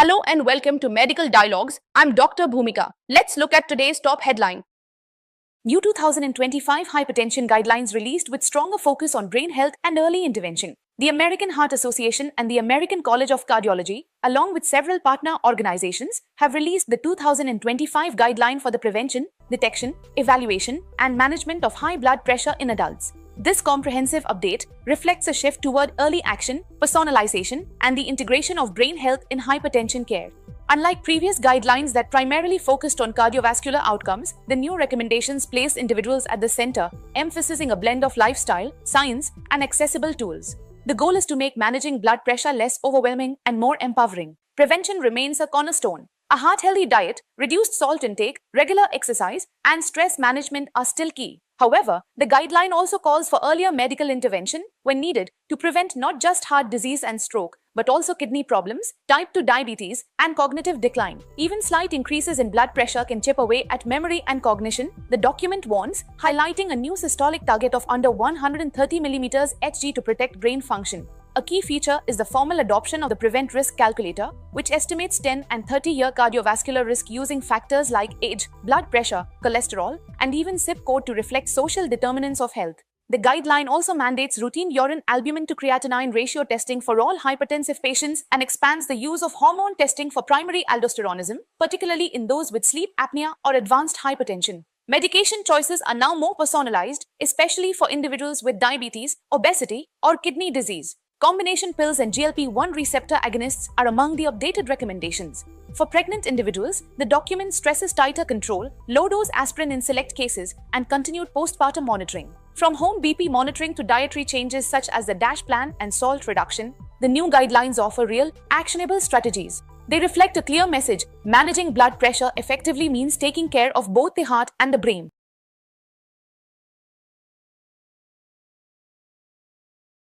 Hello and welcome to Medical Dialogues. I'm Dr. Bhumika. Let's look at today's top headline. New 2025 hypertension guidelines released with stronger focus on brain health and early intervention. The American Heart Association and the American College of Cardiology, along with several partner organizations, have released the 2025 guideline for the prevention, detection, evaluation, and management of high blood pressure in adults. This comprehensive update reflects a shift toward early action, personalization, and the integration of brain health in hypertension care. Unlike previous guidelines that primarily focused on cardiovascular outcomes, the new recommendations place individuals at the center, emphasizing a blend of lifestyle, science, and accessible tools. The goal is to make managing blood pressure less overwhelming and more empowering. Prevention remains a cornerstone. A heart-healthy diet, reduced salt intake, regular exercise, and stress management are still key. However, the guideline also calls for earlier medical intervention when needed to prevent not just heart disease and stroke, but also kidney problems, type 2 diabetes, and cognitive decline. Even slight increases in blood pressure can chip away at memory and cognition, the document warns, highlighting a new systolic target of under 130 mm Hg to protect brain function. A key feature is the formal adoption of the Prevent Risk Calculator, which estimates 10 and 30-year cardiovascular risk using factors like age, blood pressure, cholesterol, and even zip code to reflect social determinants of health. The guideline also mandates routine urine albumin to creatinine ratio testing for all hypertensive patients and expands the use of hormone testing for primary aldosteronism, particularly in those with sleep apnea or advanced hypertension. Medication choices are now more personalized, especially for individuals with diabetes, obesity, or kidney disease. Combination pills and GLP-1 receptor agonists are among the updated recommendations. For pregnant individuals, the document stresses tighter control, low-dose aspirin in select cases, and continued postpartum monitoring. From home BP monitoring to dietary changes such as the DASH plan and salt reduction, the new guidelines offer real, actionable strategies. They reflect a clear message: managing blood pressure effectively means taking care of both the heart and the brain.